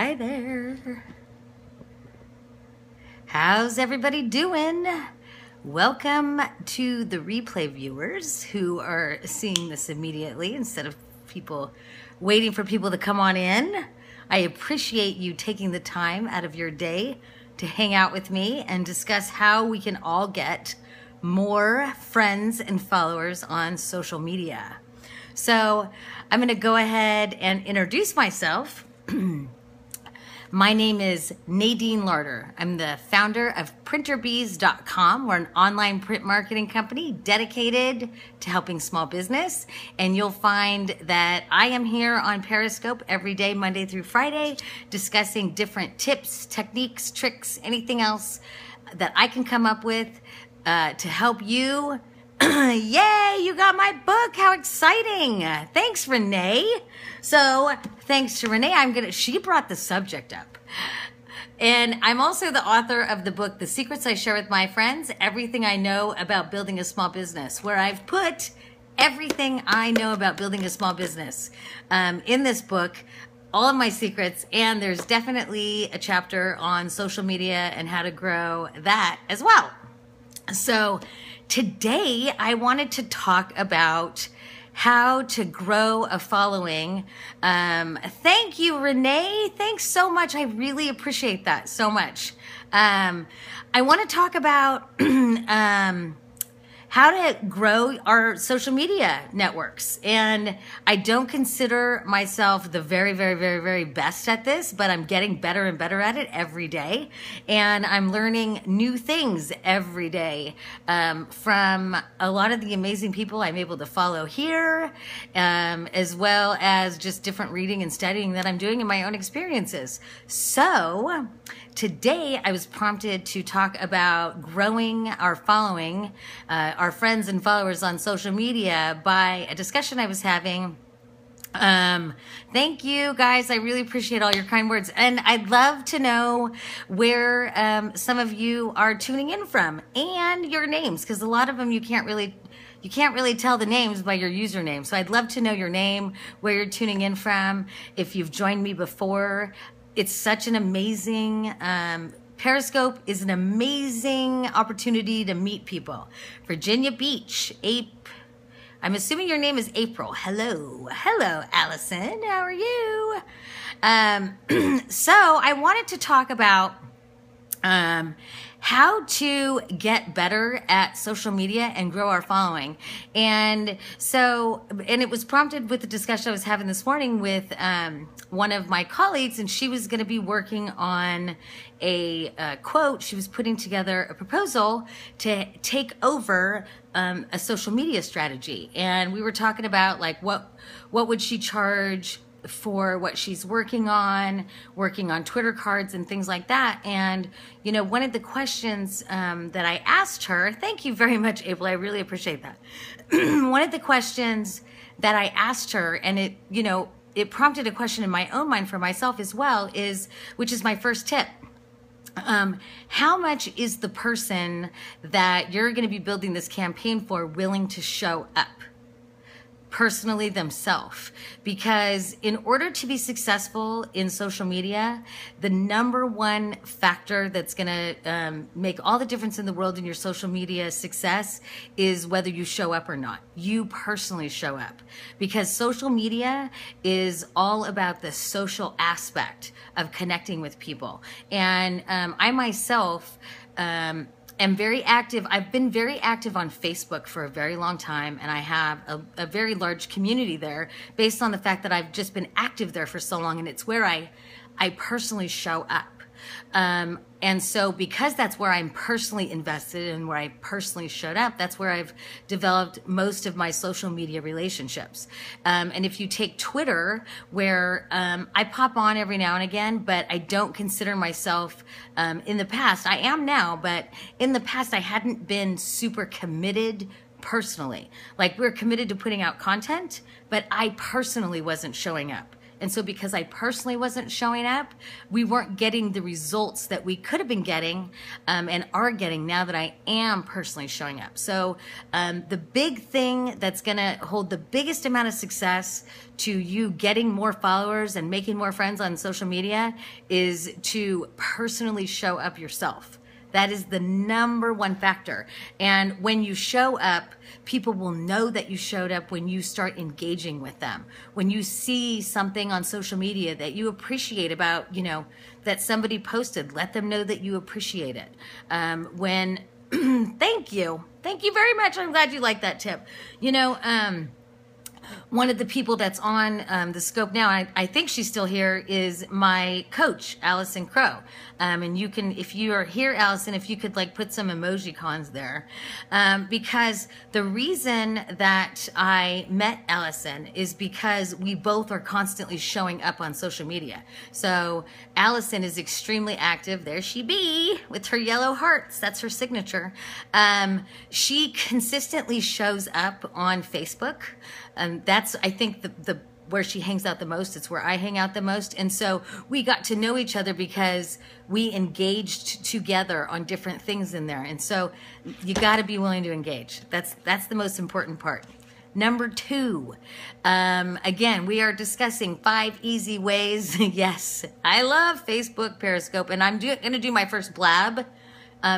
Hi there. How's everybody doing? Welcome to the replay viewers who are seeing this immediately instead of people waiting for people to come on in. I appreciate you taking the time out of your day to hang out with me and discuss how we can all get more friends and followers on social media. So I'm going to go ahead and introduce myself. My name is Nadine Larder. I'm the founder of printerbees.com. We're an online print marketing company dedicated to helping small business. And you'll find that I am here on Periscope every day, Monday through Friday, discussing different tips, techniques, tricks, anything else that I can come up with to help you. Yay, you got my book. How exciting. Thanks, Renee. So thanks to Renee, she brought the subject up. And I'm also the author of the book, The Secrets I Share with My Friends, Everything I Know About Building a Small Business, where I've put everything I know about building a small business in this book, all of my secrets, and there's definitely a chapter on social media and how to grow that as well. So today I wanted to talk about how to grow a following. Thank you, Renee. Thanks so much. I really appreciate that so much. I want to talk about how to grow our social media networks. And I don't consider myself the very, very, very, very best at this, but I'm getting better and better at it every day. And I'm learning new things every day from a lot of the amazing people I'm able to follow here, as well as just different reading and studying that I'm doing in my own experiences. So today I was prompted to talk about growing our following, our friends and followers on social media by a discussion I was having. Thank you guys. I really appreciate all your kind words. And I'd love to know where some of you are tuning in from and your names, because a lot of them you can't really tell the names by your username. So I'd love to know your name, where you're tuning in from, if you've joined me before. It's such an amazing, Periscope is an amazing opportunity to meet people. Virginia Beach, I'm assuming your name is April. Hello, Allison, how are you? So I wanted to talk about how to get better at social media and grow our following. And it was prompted with the discussion I was having this morning with one of my colleagues, and she was going to be working on a quote. She was putting together a proposal to take over a social media strategy. And we were talking about like what would she charge for what she's working on Twitter cards and things like that. And, you know, one of the questions that I asked her, thank you very much, April, I really appreciate that. One of the questions that I asked her, and it prompted a question in my own mind for myself as well, which is my first tip. How much is the person that you're going to be building this campaign for willing to show up? Personally themselves? Because in order to be successful in social media, the number one factor that's going to make all the difference in the world in your social media success is whether you show up or not. You personally show up, because social media is all about the social aspect of connecting with people. And I myself am very active. I've been very active on Facebook for a very long time, and I have a very large community there based on the fact that I've just been active there for so long, and it's where I personally show up. And so because that's where I'm personally invested and where I personally showed up, that's where I've developed most of my social media relationships. And if you take Twitter, where I pop on every now and again, but I don't consider myself, in the past, I am now, but in the past I hadn't been super committed personally. Like, we're committed to putting out content, but I personally wasn't showing up And so because I personally wasn't showing up, we weren't getting the results that we could have been getting and are getting now that I am personally showing up. So the big thing that's going to hold the biggest amount of success to you getting more followers and making more friends on social media is to personally show up yourself. That is the number one factor. And when you show up, people will know that you showed up when you start engaging with them. When you see something on social media that you appreciate about, that somebody posted, let them know that you appreciate it. Thank you. Thank you very much. I'm glad you like that tip. One of the people that's on the scope now, I think she's still here, is my coach, Allison Crow. And you can, if you are here, Allison, if you could put some emoji cons there. Because the reason that I met Allison is because we both are constantly showing up on social media. So Allison is extremely active. There she be with her yellow hearts. That's her signature. She consistently shows up on Facebook. That's, I think, the where she hangs out the most. It's where I hang out the most. And so we got to know each other because we engaged together on different things in there. And so you got to be willing to engage. That's the most important part. Number 2, again, we are discussing 5 easy ways. Yes, I love Facebook, Periscope, and I'm going to do my first blab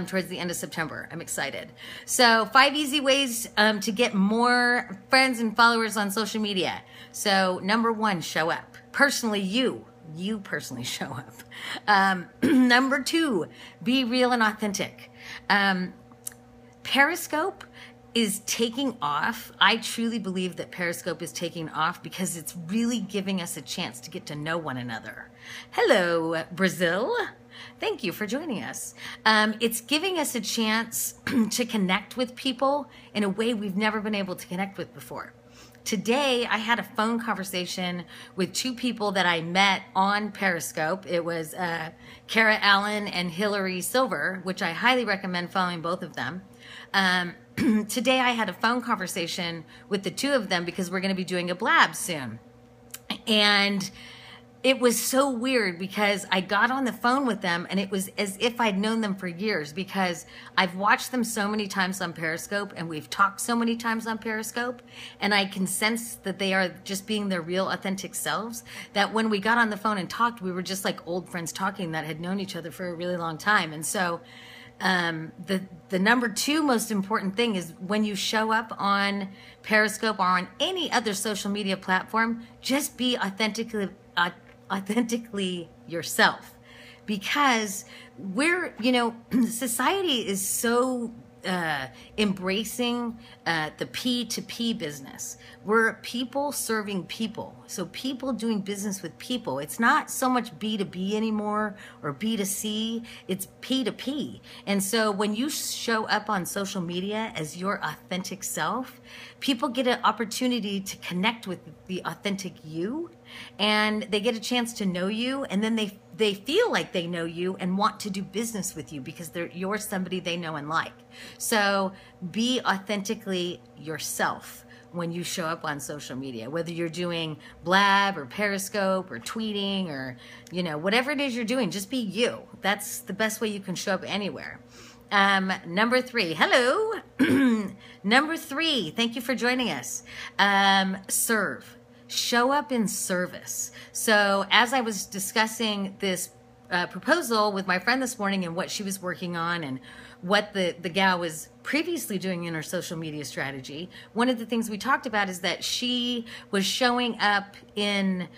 towards the end of September. I'm excited. So 5 easy ways to get more friends and followers on social media. So number 1, show up. Personally, you personally show up. Number 2, be real and authentic. Periscope is taking off. I truly believe that Periscope is taking off because it's really giving us a chance to get to know one another. Hello, Brazil. Thank you for joining us. It's giving us a chance to connect with people in a way we've never been able to connect with before. Today, I had a phone conversation with 2 people that I met on Periscope. It was Kara Allen and Hillary Silver, which I highly recommend following both of them. Today, I had a phone conversation with the 2 of them because we're going to be doing a blab soon. And it was so weird because I got on the phone with them and it was as if I'd known them for years because I've watched them so many times on Periscope and we've talked so many times on Periscope, and I can sense that they are just being their real authentic selves, that when we got on the phone and talked, we were just like old friends talking that had known each other for a really long time. And so the number 2 most important thing is when you show up on Periscope or on any other social media platform, just be authentically yourself, because society is so embracing the P2P business. We're people serving people. So people doing business with people. It's not so much B2B anymore or B2C. It's P2P. And so when you show up on social media as your authentic self, people get an opportunity to connect with the authentic you, and they get a chance to know you, and then they feel like they know you and want to do business with you because you're somebody they know and like. So be authentically yourself when you show up on social media, whether you're doing Blab or Periscope or tweeting or, whatever it is you're doing, just be you. That's the best way you can show up anywhere. Number 3, hello. Number 3, thank you for joining us. Serve. Show up in service. So as I was discussing this proposal with my friend this morning and what she was working on and what the gal was previously doing in her social media strategy, one of the things we talked about is that she was showing up in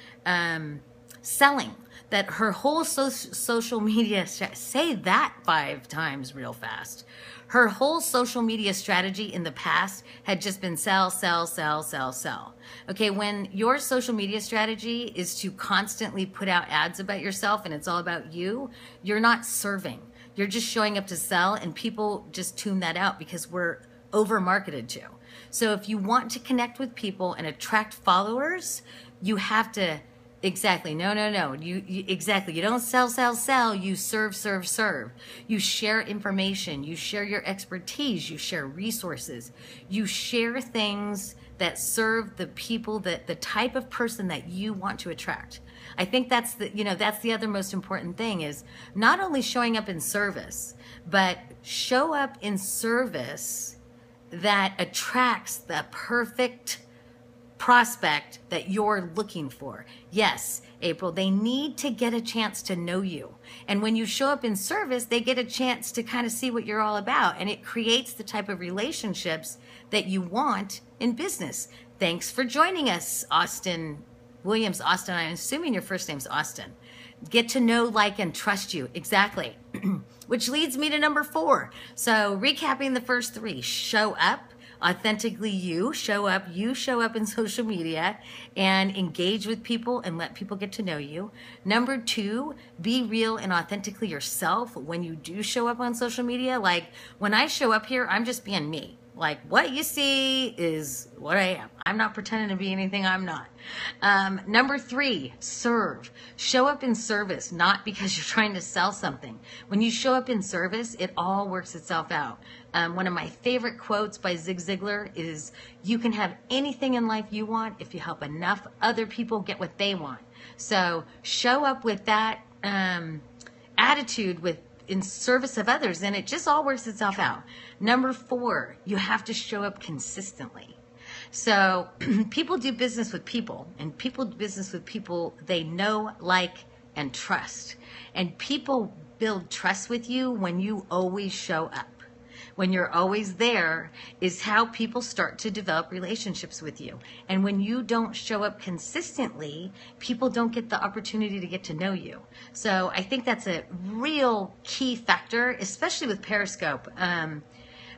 selling, that her whole social media, say that 5 times real fast. Her whole social media strategy in the past had just been sell, sell, sell, sell, sell. Okay, when your social media strategy is to constantly put out ads about yourself and it's all about you, you're not serving. You're just showing up to sell, and people just tune that out because we're over-marketed to. So if you want to connect with people and attract followers, you have to exactly. No. Exactly. You don't sell. You serve. You share information. You share your expertise. You share resources. You share things that serve the people, that the type of person that you want to attract. I think that's that's the other most important thing, is not only showing up in service, but show up in service that attracts the perfect prospect that you're looking for. Yes, April, they need to get a chance to know you. And when you show up in service, they get a chance to kind of see what you're all about. And it creates the type of relationships that you want in business. Thanks for joining us, Austin Williams. Austin, I'm assuming your first name's Austin. Get to know, like, and trust you. Exactly. Which leads me to number 4. So recapping the first 3, show up authentically. You show up in social media and engage with people and let people get to know you. Number 2, be real and authentically yourself when you do show up on social media. Like when I show up here, I'm just being me. Like what you see is what I am. I'm not pretending to be anything I'm not. Number 3, serve. Show up in service, not because you're trying to sell something. When you show up in service, it all works itself out. One of my favorite quotes by Zig Ziglar is, you can have anything in life you want if you help enough other people get what they want. So show up with that attitude, in service of others, and it just all works itself out. Number 4, you have to show up consistently. So people do business with people, and people do business with people they know, like, and trust. And people build trust with you when you always show up. When you're always there is how people start to develop relationships with you. And when you don't show up consistently, people don't get the opportunity to get to know you. So I think that's a real key factor, especially with Periscope.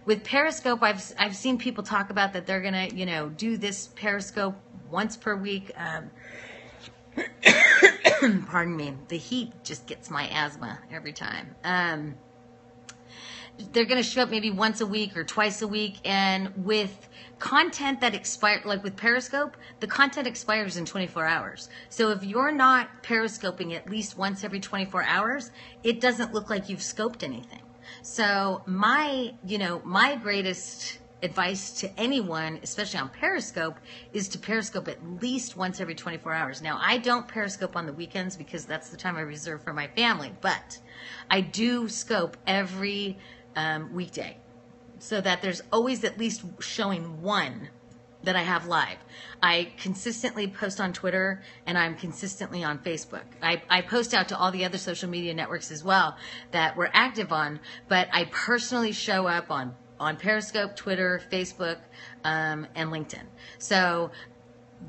With Periscope, I've seen people talk about that they're gonna, do this Periscope once per week. Pardon me. The heat just gets my asthma every time. They're going to show up maybe once a week or twice a week, and with content that expires, like with Periscope, the content expires in 24 hours. So if you're not Periscoping at least once every 24 hours, it doesn't look like you've scoped anything. So my greatest advice to anyone, especially on Periscope, is to Periscope at least once every 24 hours. Now, I don't Periscope on the weekends because that's the time I reserve for my family, but I do scope every weekday, so that there's always at least showing one that I have live. I consistently post on Twitter, and I'm consistently on Facebook. I post out to all the other social media networks as well that we're active on, but I personally show up on Periscope, Twitter, Facebook, and LinkedIn. So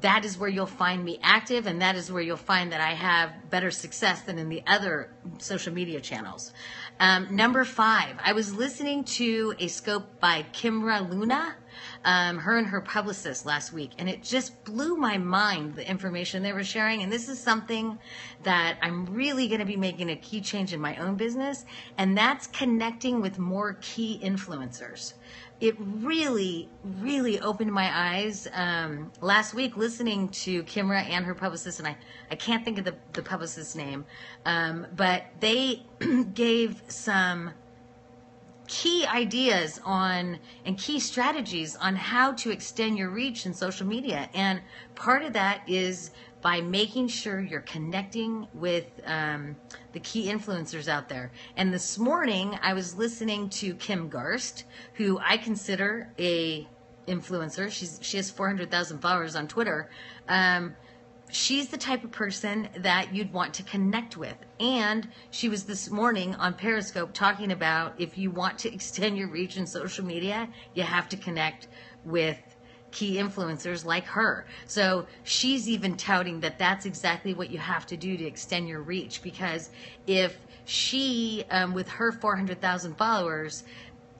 that is where you'll find me active, and that is where you'll find that I have better success than in the other social media channels. Number 5, I was listening to a scope by Kimra Luna, her and her publicist last week, and it just blew my mind, the information they were sharing. And this is something that I'm really going to be making a key change in my own business, and that's connecting with more key influencers. It really, really opened my eyes last week listening to Kimra and her publicist, and I can't think of the publicist's name, but they gave some key ideas and key strategies on how to extend your reach in social media. And part of that is by making sure you're connecting with the key influencers out there. And this morning, I was listening to Kim Garst, who I consider a influencer. She has 400,000 followers on Twitter. She's the type of person that you'd want to connect with. And she was this morning on Periscope talking about, if you want to extend your reach in social media, you have to connect with key influencers like her. So she's even touting that that's exactly what you have to do to extend your reach, because if she, with her 400,000 followers,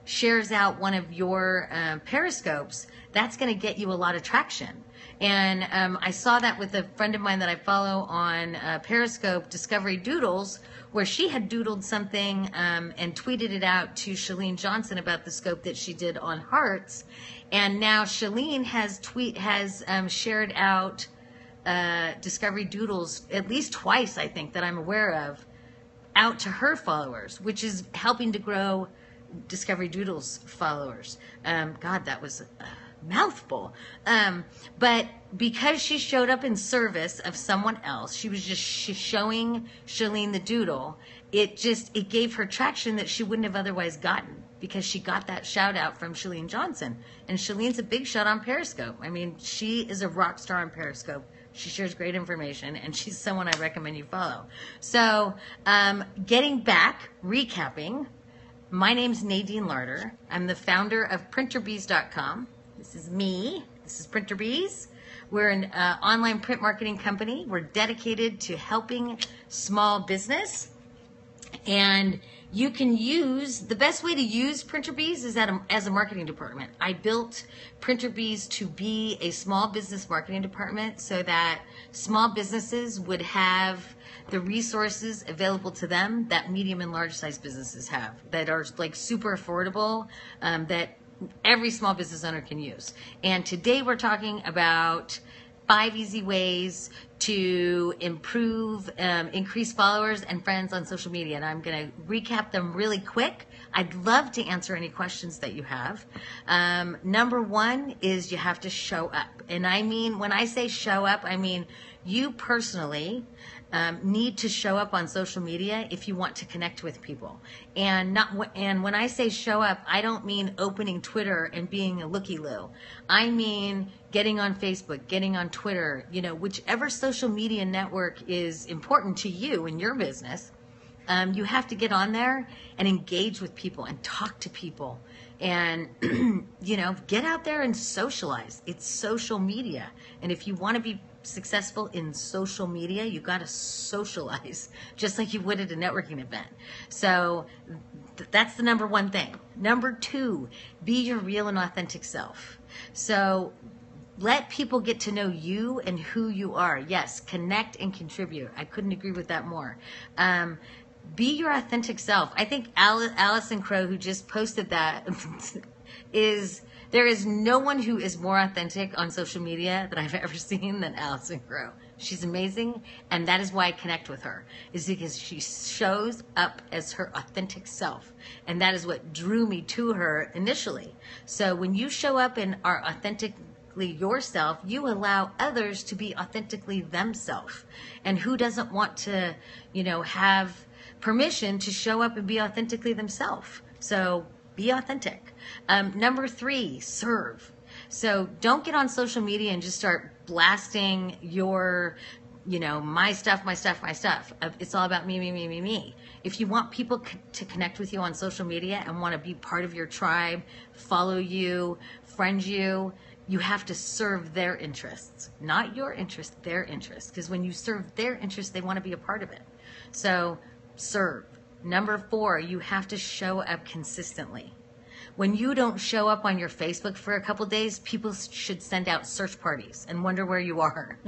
shares out one of your Periscopes, that's going to get you a lot of traction. And I saw that with a friend of mine that I follow on Periscope, Discovery Doodles, where she had doodled something and tweeted it out to Chalene Johnson about the scope that she did on hearts. And now Chalene has shared out Discovery Doodles at least twice, I think, that I'm aware of, out to her followers, which is helping to grow Discovery Doodles followers. God, that was mouthful. But because she showed up in service of someone else, she was just showing Chalene the doodle. It gave her traction that she wouldn't have otherwise gotten, because she got that shout out from Chalene Johnson. And Chalene's a big shot on Periscope. I mean, she is a rock star on Periscope. She shares great information, and she's someone I recommend you follow. So, getting back, recapping, my name's Nadine Larter. I'm the founder of PrinterBees.com. This is me. This is PrinterBees. We're an online print marketing company. We're dedicated to helping small business. And you can use, the best way to use PrinterBees is as a marketing department. I built PrinterBees to be a small business marketing department so that small businesses would have the resources available to them that medium and large size businesses have, that are like super affordable, that every small business owner can use. And today we're talking about 5 easy ways to improve, increase followers and friends on social media. And I'm going to recap them really quick. I'd love to answer any questions that you have. Number 1 is you have to show up. And I mean, when I say show up, I mean you personally need to show up on social media if you want to connect with people. And when I say show up, I don't mean opening Twitter and being a looky-loo. I mean getting on Facebook, getting on Twitter, whichever social media network is important to you in your business. You have to get on there and engage with people and talk to people and, get out there and socialize. It's social media. And if you want to be successful in social media, you got to socialize just like you would at a networking event. So that's the number 1 thing. Number 2, be your real and authentic self. So let people get to know you and who you are. Yes, connect and contribute. I couldn't agree with that more. Be your authentic self. I think Allison Crow, who just posted that, there is no one who is more authentic on social media that I've ever seen than Allison Crow. She's amazing, and that is why I connect with her, is because she shows up as her authentic self, and that is what drew me to her initially. So when you show up and are authentically yourself, you allow others to be authentically themselves. And who doesn't want to, have permission to show up and be authentically themselves? So be authentic. Number 3, serve. So don't get on social media and just start blasting your, my stuff. It's all about me. If you want people to connect with you on social media and want to be part of your tribe, follow you, friend you, you have to serve their interests, not your interests, their interests. Because when you serve their interests, they want to be a part of it. So serve. Number 4, you have to show up consistently. When you don't show up on your Facebook for a couple days, people should send out search parties and wonder where you are.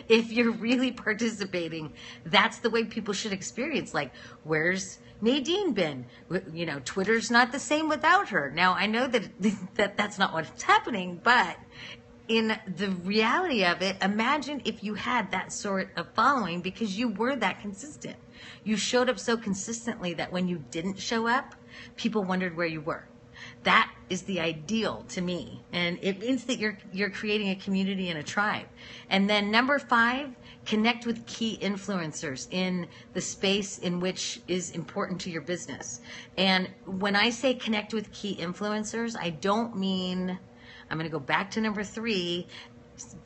If you're really participating, that's the way people should experience. Like, where's Nadine been? Twitter's not the same without her. Now, I know that's not what's happening, but in the reality of it, imagine if you had that sort of following because you were that consistent. You showed up so consistently that when you didn't show up, people wondered where you were. That is the ideal to me. And it means that you're creating a community and a tribe. And then number 5, connect with key influencers in the space in which is important to your business. And when I say connect with key influencers, I don't mean, I'm going to go back to number 3,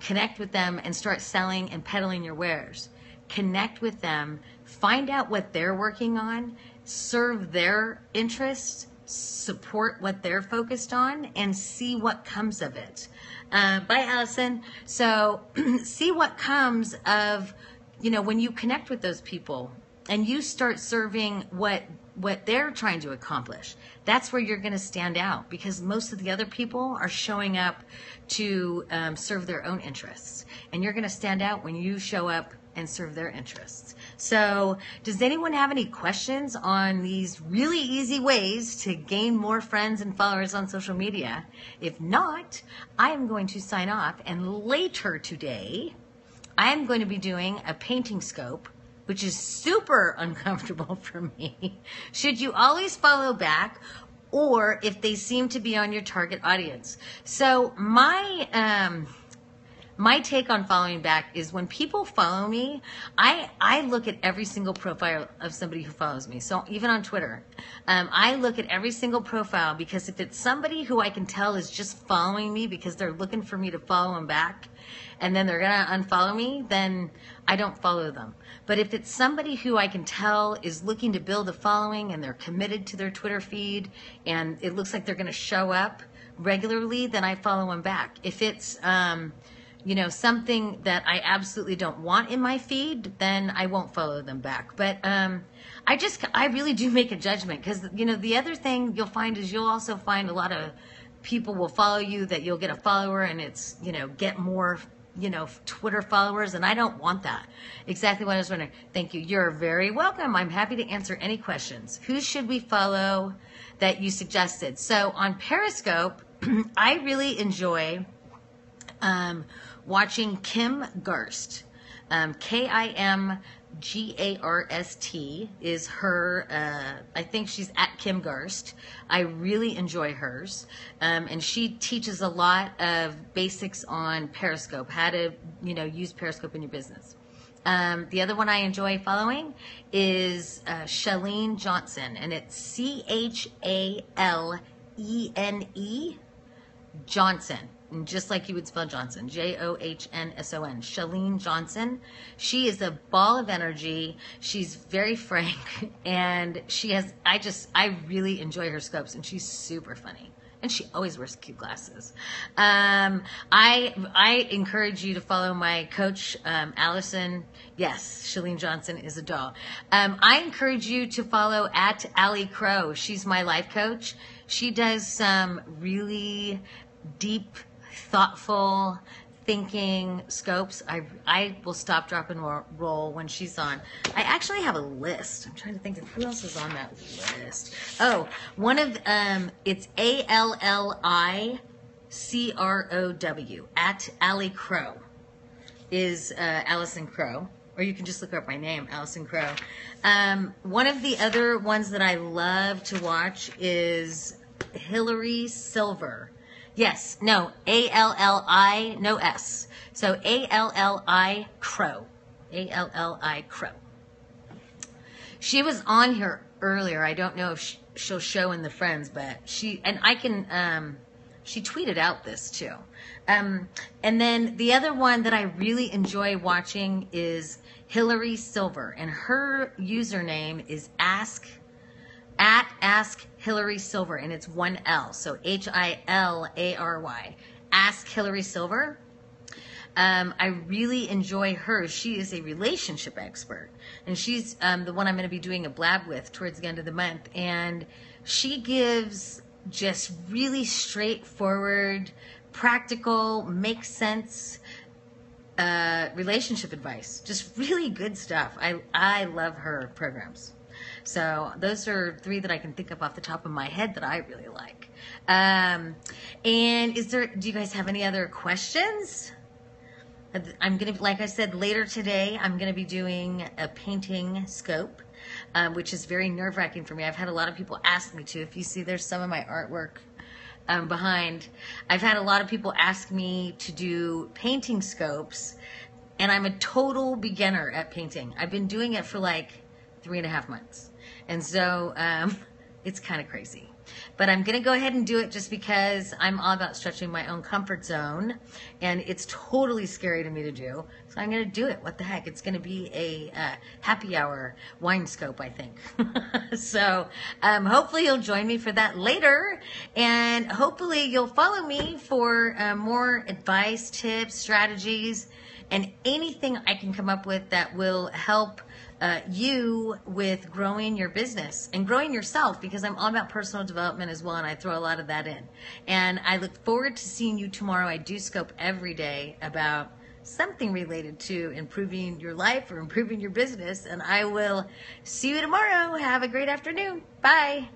connect with them and start selling and peddling your wares. Connect with them, find out what they're working on, serve their interests, support what they're focused on, and see what comes of it. Bye, Allison. So see what comes of, when you connect with those people and you start serving what they're trying to accomplish. That's where you're going to stand out, because most of the other people are showing up to serve their own interests. And you're going to stand out when you show up and serve their interests. So does anyone have any questions on these really easy ways to gain more friends and followers on social media? If not, I am going to sign off, and later today, I am going to be doing a painting scope, which is super uncomfortable for me. Should you always follow back, or if they seem to be on your target audience. So my take on following back is when people follow me, I look at every single profile of somebody who follows me. So even on Twitter, I look at every single profile, because if it's somebody who I can tell is just following me because they're looking for me to follow them back, and then they're going to unfollow me, then I don't follow them. But if it's somebody who I can tell is looking to build a following and they're committed to their Twitter feed and it looks like they're going to show up regularly, then I follow them back. If it's something that I absolutely don't want in my feed, then I won't follow them back. But I really do make a judgment, because the other thing you'll find is you'll also find a lot of people will follow you that you'll get a follower and it's get more Twitter followers, and I don't want that. Exactly what I was wondering. Thank you. You're very welcome. I'm happy to answer any questions. Who should we follow that you suggested? So on Periscope, I really enjoy watching Kim Garst. Kimgarst is her, I think she's at Kim Garst. I really enjoy hers. And she teaches a lot of basics on Periscope, how to, use Periscope in your business. The other one I enjoy following is Chalene Johnson, and it's Chalene Johnson. And just like you would spell Johnson, Johnsson, Chalene Johnson. She is a ball of energy. She's very frank, and I really enjoy her scopes, and she's super funny. And she always wears cute glasses. I encourage you to follow my coach, Allison. Yes, Chalene Johnson is a doll. I encourage you to follow at Allie Crow. She's my life coach. She does some really deep, thoughtful thinking scopes. I will stop, drop, and roll when she's on. I actually have a list. I'm trying to think of who else is on that list. Oh, one of it's ALLICROW at Allie Crow is Allison Crow, or you can just look up my name, Allison Crow. One of the other ones that I love to watch is Hillary Silver. Yes, no, ALLI, no S. So ALLI Crow. ALLI Crow. She was on here earlier. I don't know if she'll show in the friends, but she tweeted out this too. And then the other one that I really enjoy watching is Hillary Silver, and her username is Ask Hillary Silver, and it's one L, so HILARY. Ask Hillary Silver. I really enjoy her. She is a relationship expert, and she's the one I'm going to be doing a blab with towards the end of the month. And she gives just really straightforward, practical, makes sense relationship advice. Just really good stuff. I love her programs. So those are 3 that I can think of off the top of my head that I really like. And do you guys have any other questions? I'm going to, like I said, later today, I'm going to be doing a painting scope, which is very nerve-wracking for me. I've had a lot of people ask me to. If you see, there's some of my artwork behind. I've had a lot of people ask me to do painting scopes, and I'm a total beginner at painting. I've been doing it for like 3.5 months. And so it's kind of crazy. But I'm going to go ahead and do it just because I'm all about stretching my own comfort zone. And it's totally scary to me to do. So I'm going to do it. What the heck? It's going to be a happy hour wine scope, I think. So hopefully you'll join me for that later. And hopefully you'll follow me for more advice, tips, strategies, and anything I can come up with that will help you with growing your business and growing yourself, because I'm all about personal development as well, and I throw a lot of that in. And I look forward to seeing you tomorrow. I do scope every day about something related to improving your life or improving your business, and I will see you tomorrow. Have a great afternoon. Bye.